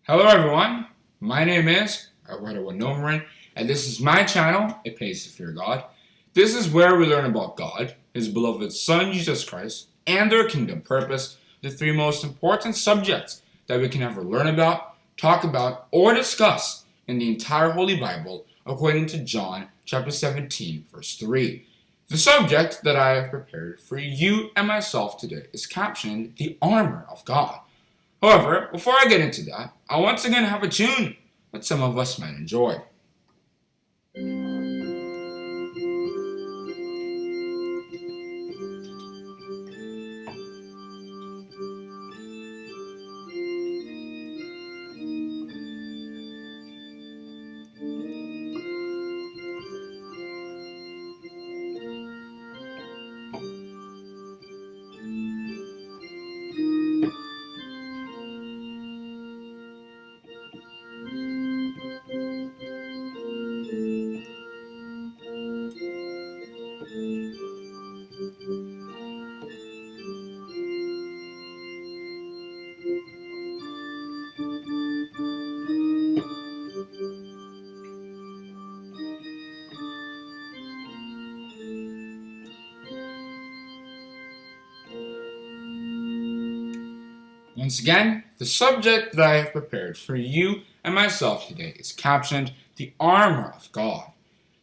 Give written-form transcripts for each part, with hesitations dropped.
Hello everyone, my name is Nomaren, and this is my channel, It Pays to Fear God. This is where we learn about God, His beloved Son Jesus Christ, and their kingdom purpose, the three most important subjects that we can ever learn about, talk about, or discuss in the entire Holy Bible, according to John chapter 17, verse 3. The subject that I have prepared for you and myself today is captioned The Armour of God. However, before I get into that, I once again have a tune that some of us might enjoy. Once again, the subject that I have prepared for you and myself today is captioned The Armour of God.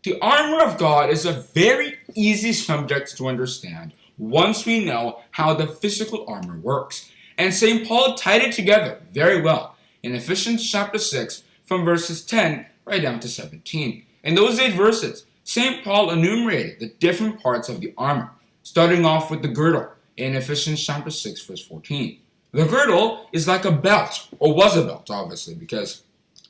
The Armour of God is a very easy subject to understand once we know how the physical armor works. And St. Paul tied it together very well in Ephesians chapter 6 from verses 10 right down to 17. In those 8 verses, St. Paul enumerated the different parts of the armor, starting off with the girdle in Ephesians chapter 6 verse 14. The girdle is like a belt, or was a belt, obviously, because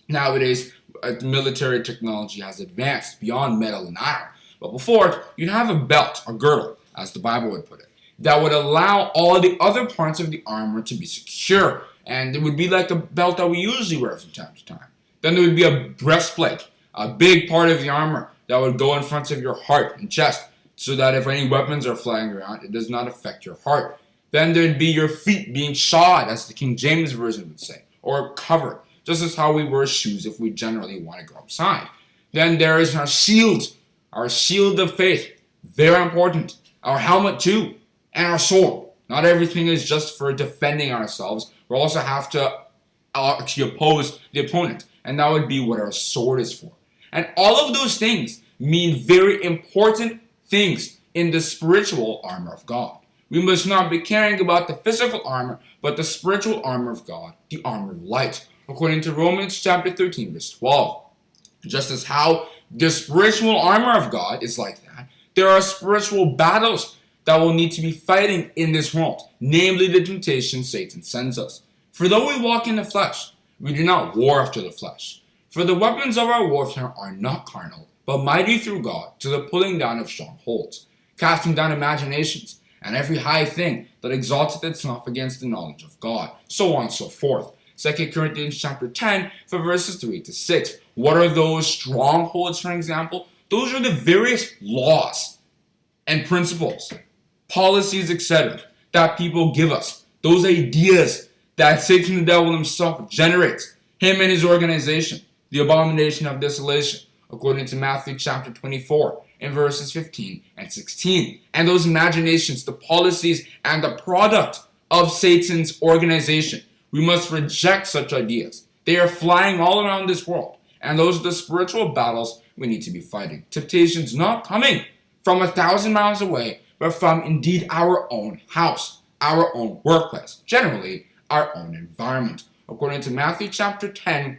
nowadays military technology has advanced beyond metal and iron. But before, you'd have a belt, a girdle, as the Bible would put it, that would allow all the other parts of the armor to be secure, and it would be like a belt that we usually wear from time to time. Then there would be a breastplate, a big part of the armor that would go in front of your heart and chest, so that if any weapons are flying around, it does not affect your heart. Then there'd be your feet being shod, as the King James Version would say, or covered, just as how we wear shoes if we generally want to go outside. Then there is our shield of faith, very important, our helmet too, and our sword. Not everything is just for defending ourselves. We also have to actually oppose the opponent, and that would be what our sword is for. And all of those things mean very important things in the spiritual armor of God. We must not be caring about the physical armor, but the spiritual armor of God, the armor of light, according to Romans chapter 13, verse 12. Just as how the spiritual armor of God is like that, there are spiritual battles that will need to be fighting in this world, namely the temptation Satan sends us. For though we walk in the flesh, we do not war after the flesh. For the weapons of our warfare are not carnal, but mighty through God to the pulling down of strongholds, casting down imaginations, and every high thing that exalteth itself against the knowledge of God, so on and so forth. 2 Corinthians chapter 10, for verses 3 to 6. What are those strongholds, for example? Those are the various laws and principles, policies, etc., that people give us. Those ideas that Satan the devil himself generates, him and his organization, the abomination of desolation, according to Matthew chapter 24. In verses 15 and 16. And those imaginations, the policies, and the product of Satan's organization. We must reject such ideas. They are flying all around this world. And those are the spiritual battles we need to be fighting. Temptations not coming from 1,000 miles away, but from indeed our own house, our own workplace, generally our own environment. According to Matthew chapter 10,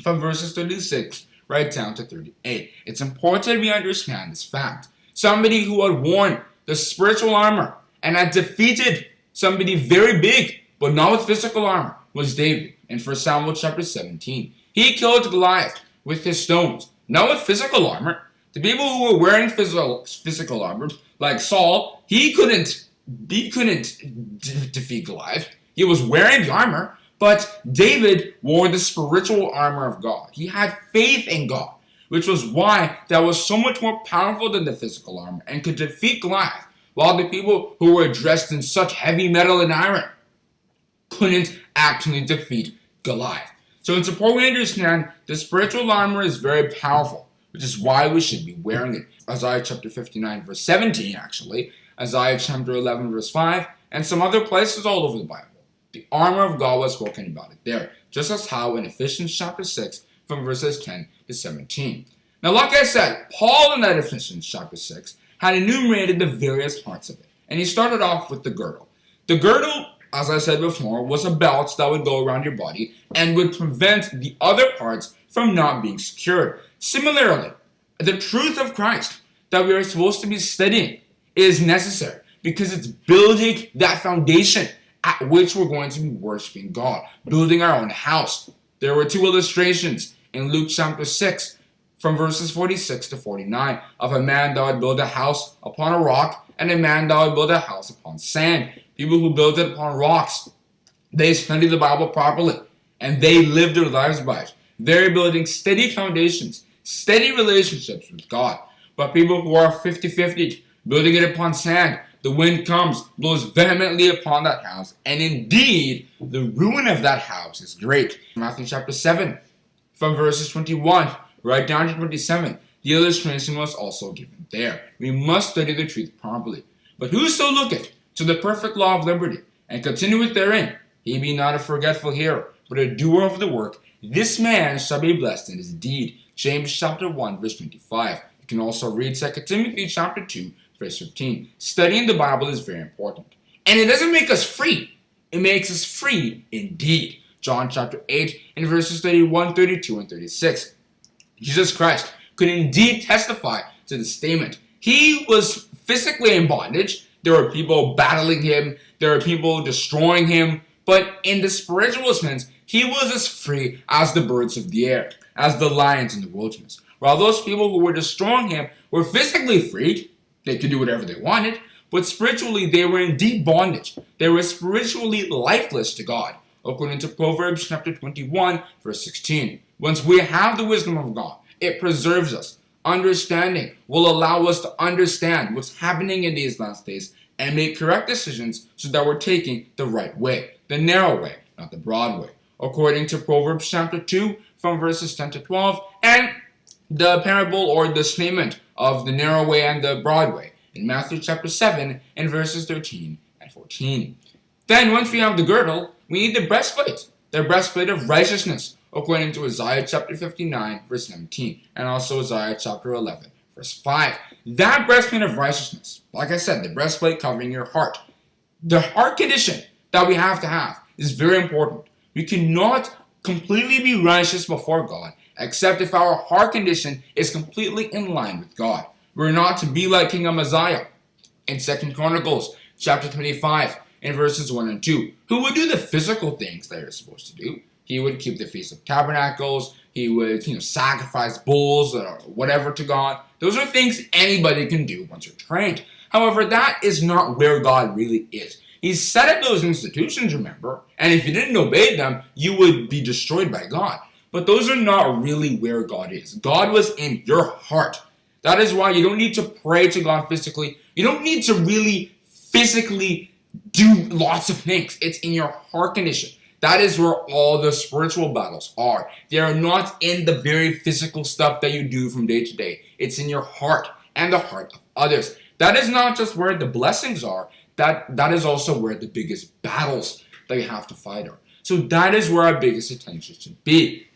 from verses 36 right down to 38. It's important we understand this fact. Somebody who had worn the spiritual armor and had defeated somebody very big, but not with physical armor, was David in 1 Samuel chapter 17. He killed Goliath with his stones, not with physical armor. The people who were wearing physical armor, like Saul, he couldn't defeat Goliath. He was wearing the armor. But David wore the spiritual armor of God. He had faith in God, which was why that was so much more powerful than the physical armor and could defeat Goliath, while the people who were dressed in such heavy metal and iron couldn't actually defeat Goliath. So it's important we understand the spiritual armor is very powerful, which is why we should be wearing it. Isaiah chapter 59 verse 17 actually, Isaiah chapter 11 verse 5, and some other places all over the Bible. The armor of God was spoken about it there, just as how in Ephesians chapter 6 from verses 10 to 17. Now like I said, Paul in that Ephesians chapter 6 had enumerated the various parts of it, and he started off with the girdle. The girdle, as I said before, was a belt that would go around your body and would prevent the other parts from not being secured. Similarly, the truth of Christ that we are supposed to be studying is necessary because it's building that foundation at which we're going to be worshiping God, building our own house. There were two illustrations in Luke chapter 6 from verses 46 to 49 of a man that would build a house upon a rock and a man that would build a house upon sand. People who built it upon rocks, they studied the Bible properly and they lived their lives by it. They're building steady foundations, steady relationships with God. But people who are 50-50, building it upon sand, the wind comes, blows vehemently upon that house, and indeed, the ruin of that house is great. Matthew chapter 7, from verses 21 right down to 27, the illustration was also given there. We must study the truth properly. But whoso looketh to the perfect law of liberty, and continueth therein, he be not a forgetful hearer, but a doer of the work, this man shall be blessed in his deed. James chapter 1, verse 25. You can also read 2 Timothy chapter 2, verse 15. Studying the Bible is very important. And it doesn't make us free. It makes us free indeed. John chapter 8, in verses 31, 32, and 36. Jesus Christ could indeed testify to the statement. He was physically in bondage. There were people battling him. There were people destroying him. But in the spiritual sense, he was as free as the birds of the air, as the lions in the wilderness. While those people who were destroying him were physically free, they could do whatever they wanted, but spiritually they were in deep bondage. They were spiritually lifeless to God, according to Proverbs chapter 21, verse 16. Once we have the wisdom of God, it preserves us. Understanding will allow us to understand what's happening in these last days and make correct decisions so that we're taking the right way, the narrow way, not the broad way, according to Proverbs chapter 2, from verses 10 to 12, and the parable or the statement of the narrow way and the broad way in Matthew chapter 7 and verses 13 and 14. Then once we have the girdle, we need the breastplate of righteousness, according to Isaiah chapter 59 verse 17 and also Isaiah chapter 11 verse 5. That breastplate of righteousness, like I said, the breastplate covering your heart. The heart condition that we have to have is very important. We cannot completely be righteous before God except if our heart condition is completely in line with God. We're not to be like King Amaziah in 2 Chronicles chapter 25 in verses 1 and 2, who would do the physical things that you're supposed to do. He would keep the Feast of Tabernacles. He would, sacrifice bulls or whatever to God. Those are things anybody can do once you're trained. However, that is not where God really is. He set up those institutions, remember, and if you didn't obey them, you would be destroyed by God. But those are not really where God is. God was in your heart. That is why you don't need to pray to God physically. You don't need to really physically do lots of things. It's in your heart condition. That is where all the spiritual battles are. They are not in the very physical stuff that you do from day to day. It's in your heart and the heart of others. That is not just where the blessings are. That is also where the biggest battles that you have to fight are. So that is where our biggest attention should be.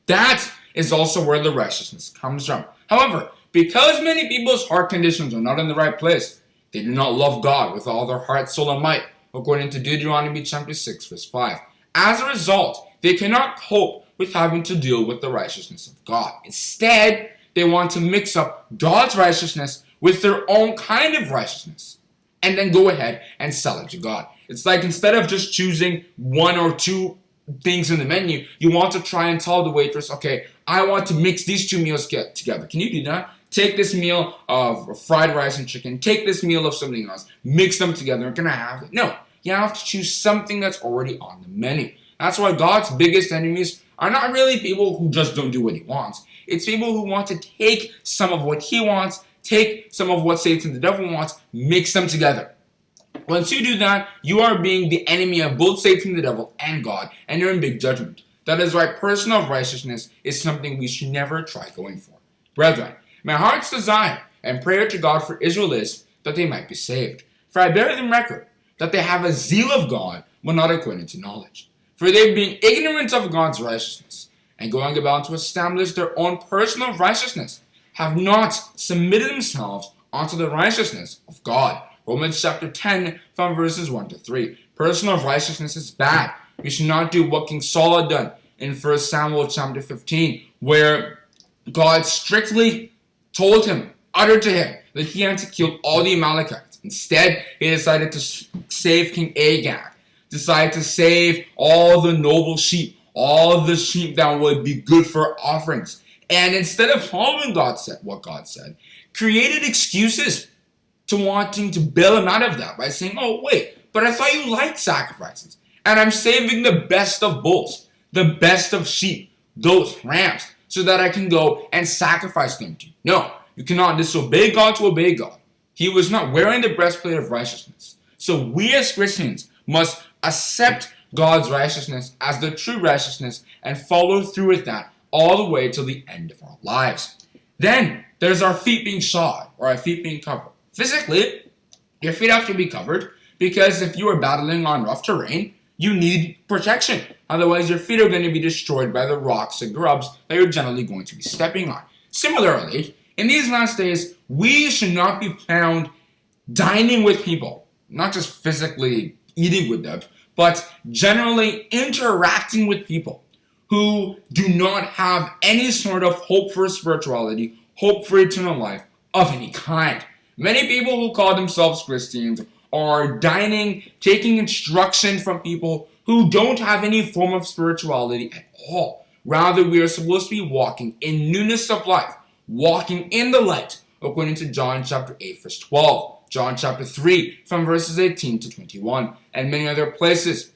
That is also where the righteousness comes from. However, because many people's heart conditions are not in the right place, they do not love God with all their heart, soul, and might, according to Deuteronomy chapter 6, verse 5. As a result, they cannot cope with having to deal with the righteousness of God. Instead, they want to mix up God's righteousness with their own kind of righteousness, and then go ahead and sell it to God. It's like instead of just choosing one or two things in the menu, you want to try and tell the waitress, okay, I want to mix these two meals together. Can you do that? Take this meal of fried rice and chicken, take this meal of something else, mix them together. Can I have it? No, you have to choose something that's already on the menu. That's why God's biggest enemies are not really people who just don't do what he wants. It's people who want to take some of what he wants, take some of what Satan the devil wants, mix them together. Once you do that, you are being the enemy of both Satan the devil and God, and you're in big judgment. That is why personal righteousness is something we should never try going for. Brethren, my heart's desire and prayer to God for Israel is that they might be saved. For I bear them record that they have a zeal of God, but not according to knowledge. For they, being ignorant of God's righteousness, and going about to establish their own personal righteousness, have not submitted themselves unto the righteousness of God. Romans chapter 10 from verses 1 to 3. Personal righteousness is bad. We should not do what King Saul had done in 1 Samuel chapter 15, where God strictly told him, uttered to him, that he had to kill all the Amalekites. Instead, he decided to save King Agag, decided to save all the noble sheep, all the sheep that would be good for offerings. And instead of following what God said, created excuses to wanting to bail him out of that by saying, oh wait, but I thought you liked sacrifices. And I'm saving the best of bulls, the best of sheep, goats, rams, so that I can go and sacrifice them to you. No, you cannot disobey God to obey God. He was not wearing the breastplate of righteousness. So we as Christians must accept God's righteousness as the true righteousness and follow through with that all the way till the end of our lives. Then there's our feet being shod, or our feet being covered. Physically, your feet have to be covered because if you are battling on rough terrain, you need protection. Otherwise, your feet are going to be destroyed by the rocks and grubs that you're generally going to be stepping on. Similarly, in these last days, we should not be found dining with people, not just physically eating with them, but generally interacting with people who do not have any sort of hope for spirituality, hope for eternal life of any kind. Many people who call themselves Christians are dining, taking instruction from people who don't have any form of spirituality at all. Rather, we are supposed to be walking in newness of life, walking in the light, according to John chapter 8, verse 12, John chapter 3, from verses 18 to 21, and many other places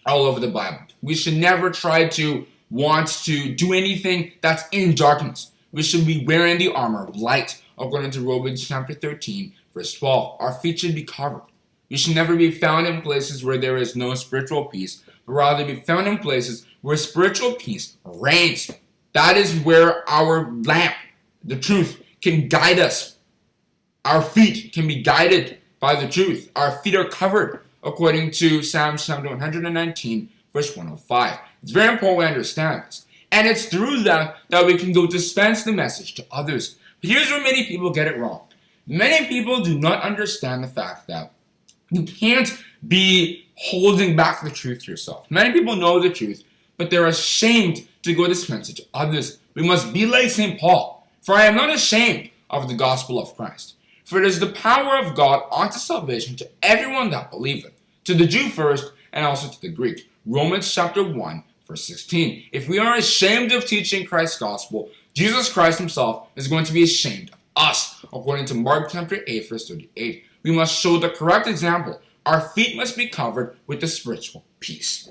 all over the Bible. We should never try to want to do anything that's in darkness. We should be wearing the armor of light, according to Romans chapter 13, verse 12. Our feet should be covered. We should never be found in places where there is no spiritual peace, but rather be found in places where spiritual peace reigns. That is where our lamp, the truth, can guide us. Our feet can be guided by the truth. Our feet are covered, according to Psalm chapter 119, verse 105. It's very important we understand this. And it's through that we can go dispense the message to others. But here's where many people get it wrong. Many people do not understand the fact that you can't be holding back the truth to yourself. Many people know the truth, but they're ashamed to go dispense it to others. We must be like St. Paul. For I am not ashamed of the gospel of Christ. For it is the power of God unto salvation to everyone that believeth, to the Jew first, and also to the Greek. Romans chapter 1, verse 16. If we are ashamed of teaching Christ's gospel, Jesus Christ himself is going to be ashamed of us, according to Mark chapter 8, verse 38. We must show the correct example. Our feet must be covered with the spiritual peace.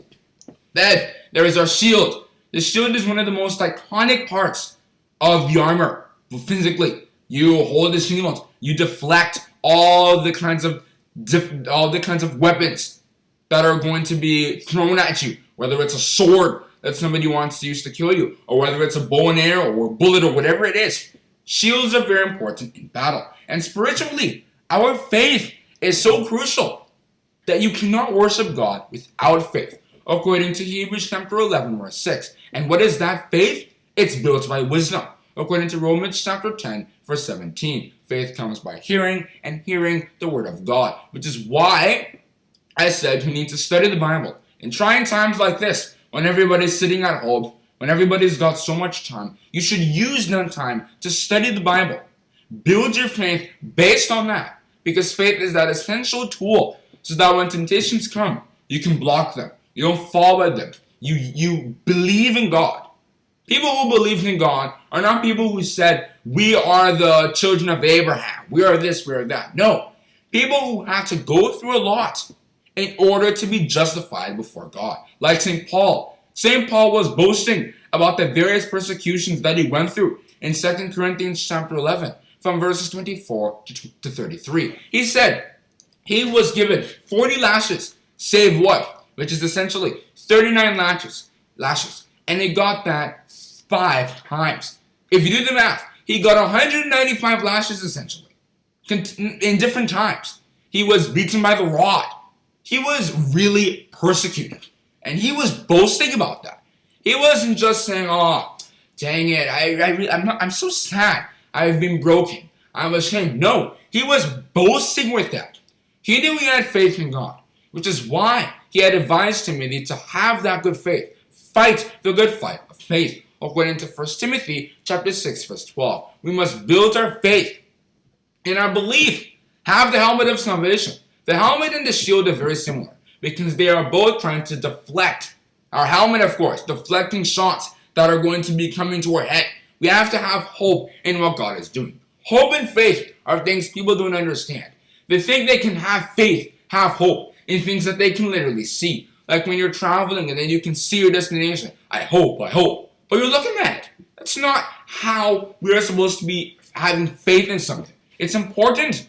Then there is our shield. The shield is one of the most iconic parts of the armor. Physically, you hold the shield, you deflect all the kinds of weapons that are going to be thrown at you, whether it's a sword that somebody wants to use to kill you, or whether it's a bow and arrow or a bullet or whatever it is. Shields are very important in battle. And spiritually, our faith is so crucial that you cannot worship God without faith, according to Hebrews chapter 11, verse 6. And what is that faith? It's built by wisdom, according to Romans chapter 10, verse 17. Faith comes by hearing, and hearing the word of God, which is why I said we need to study the Bible. In trying times like this, when everybody's sitting at home, when everybody's got so much time, you should use that time to study the Bible. Build your faith based on that, because faith is that essential tool so that when temptations come, you can block them. You don't fall by them. You believe in God. People who believe in God are not people who said, we are the children of Abraham. We are this, we are that. No. People who had to go through a lot in order to be justified before God. Like St. Paul. St. Paul was boasting about the various persecutions that he went through in 2 Corinthians chapter 11, from verses 24 to 33. He said he was given 40 lashes, save what? Which is essentially 39 lashes. And he got that 5 times. If you do the math, he got 195 lashes essentially. In different times. He was beaten by the rod. He was really persecuted. And he was boasting about that. He wasn't just saying, oh, dang it, I'm so sad. I've been broken. I'm ashamed. No, he was boasting with that. He knew he had faith in God, which is why he had advised Timothy to have that good faith. Fight the good fight of faith. According to 1 Timothy chapter 6, verse 12. We must build our faith in our belief. Have the helmet of salvation. The helmet and the shield are very similar because they are both trying to deflect. Our helmet, of course, deflecting shots that are going to be coming to our head. We have to have hope in what God is doing. Hope and faith are things people don't understand. They think they can have faith, have hope in things that they can literally see. Like when you're traveling and then you can see your destination. I hope. But you're looking at it. That's not how we are supposed to be having faith in something. It's important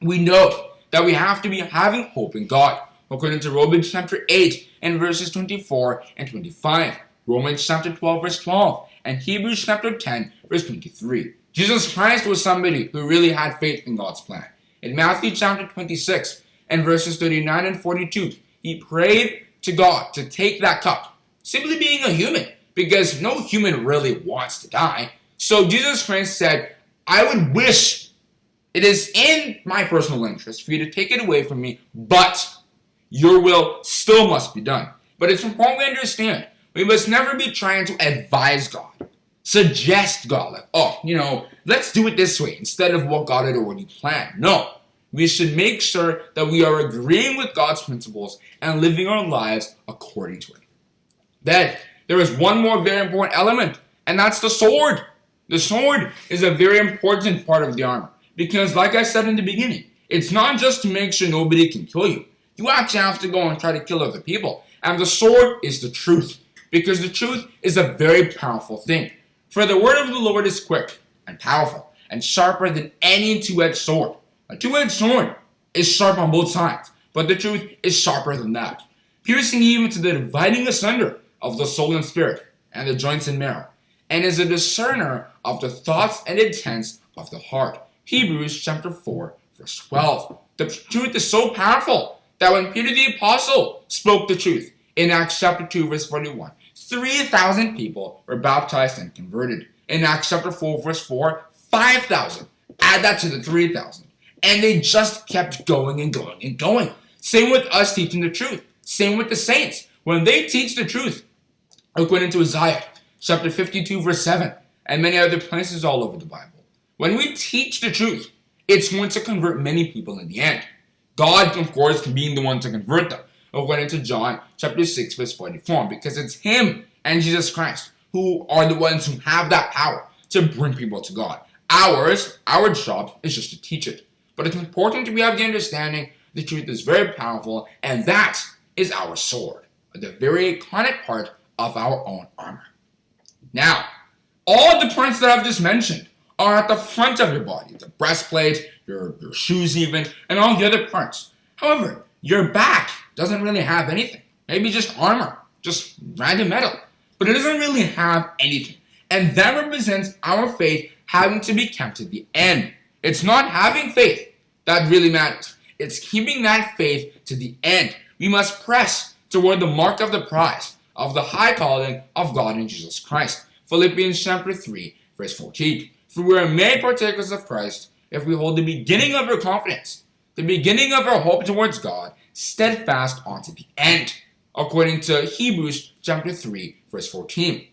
we know that we have to be having hope in God. According to Romans chapter 8 and verses 24 and 25. Romans chapter 12 verse 12. And Hebrews chapter 10 verse 23. Jesus Christ was somebody who really had faith in God's plan. In Matthew chapter 26 and verses 39 and 42. He prayed to God to take that cup. Simply being a human. Because no human really wants to die. So Jesus Christ said, I would wish it is in my personal interest for you to take it away from me, but your will still must be done. But it's important we understand, we must never be trying to advise God, suggest God, like, let's do it this way instead of what God had already planned. No, we should make sure that we are agreeing with God's principles and living our lives according to it. Then, there is one more very important element, and that's the sword. The sword is a very important part of the armor. Because like I said in the beginning, it's not just to make sure nobody can kill you. You actually have to go and try to kill other people. And the sword is the truth. Because the truth is a very powerful thing. For the word of the Lord is quick and powerful and sharper than any two-edged sword. A two-edged sword is sharp on both sides. But the truth is sharper than that. Piercing even to the dividing asunder of the soul and spirit and the joints and marrow. And is a discerner of the thoughts and intents of the heart. Hebrews chapter 4, verse 12. The truth is so powerful that when Peter the Apostle spoke the truth in Acts chapter 2, verse 41, 3,000 people were baptized and converted. In Acts chapter 4, verse 4, 5,000. Add that to the 3,000. And they just kept going and going and going. Same with us teaching the truth. Same with the saints. When they teach the truth, according to Isaiah chapter 52, verse 7, and many other places all over the Bible. When we teach the truth, it's going to convert many people in the end. God, of course, being the one to convert them. According to John chapter 6, verse 44. Because it's Him and Jesus Christ who are the ones who have that power to bring people to God. Our job is just to teach it. But it's important we have the understanding the truth is very powerful, and that is our sword. The very iconic part of our own armor. Now, all the parts that I've just mentioned are at the front of your body. The breastplate, your shoes even, and all the other parts. However, your back doesn't really have anything. Maybe just armor, just random metal. But it doesn't really have anything. And that represents our faith having to be kept to the end. It's not having faith that really matters. It's keeping that faith to the end. We must press toward the mark of the prize of the high calling of God in Jesus Christ. Philippians chapter 3, verse 14. For we are made partakers of Christ if we hold the beginning of our confidence, the beginning of our hope towards God, steadfast unto the end. According to Hebrews chapter 3, verse 14.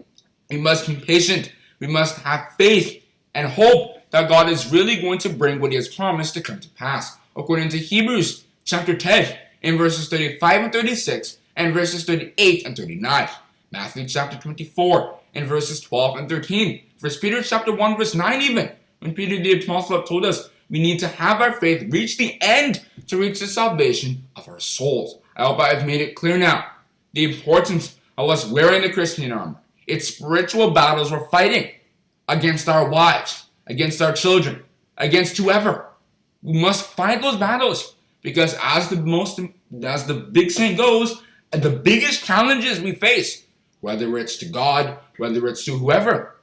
We must be patient. We must have faith and hope that God is really going to bring what He has promised to come to pass. According to Hebrews chapter 10, in verses 35 and 36, and verses 38 and 39. Matthew chapter 24, in verses 12 and 13. 1 Peter chapter 1, verse 9 even. When Peter the Apostle told us we need to have our faith reach the end to reach the salvation of our souls. I hope I have made it clear now. The importance of us wearing the Christian armor. It's spiritual battles we're fighting against our wives, against our children, against whoever. We must fight those battles because as the big saying goes, the biggest challenges we face whether it's to God, whether it's to whoever.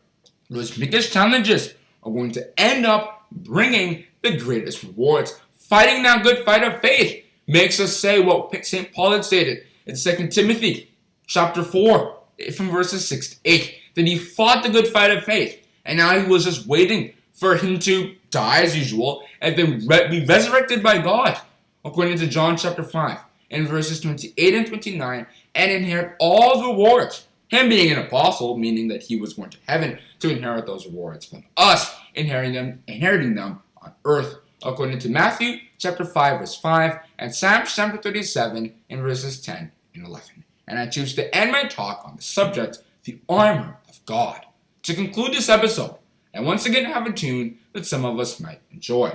Those biggest challenges are going to end up bringing the greatest rewards. Fighting that good fight of faith makes us say what St. Paul had stated in 2 Timothy chapter 4, from verses 6 to 8, that he fought the good fight of faith, and now he was just waiting for him to die as usual, and then be resurrected by God, according to John chapter 5, in verses 28 and 29, and inherit all the rewards. Him being an apostle, meaning that he was going to heaven to inherit those rewards, from us inheriting them on earth, according to Matthew chapter 5, verse 5, and Psalm chapter 37, in verses 10 and 11. And I choose to end my talk on the subject, the armor of God, to conclude this episode, and once again have a tune that some of us might enjoy.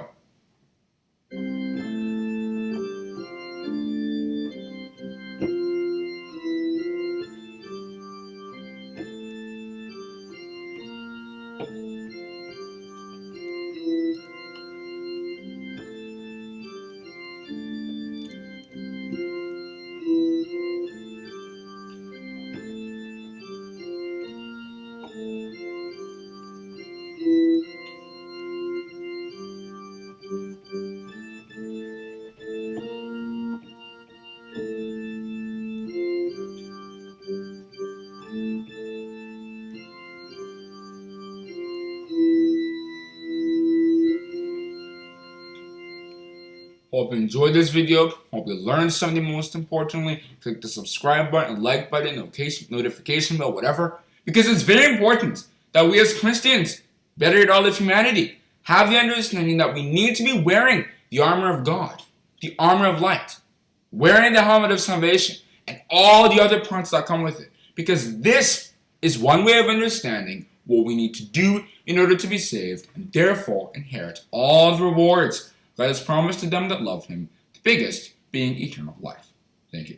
Hope you enjoyed this video. Hope you learned something. Most importantly, click the subscribe button, like button, notification bell, whatever. Because it's very important that we as Christians, better yet all of humanity, have the understanding that we need to be wearing the armor of God, the armor of light, wearing the helmet of salvation, and all the other parts that come with it. Because this is one way of understanding what we need to do in order to be saved, and therefore inherit all the rewards God has promised to them that love him, the biggest being eternal life. Thank you.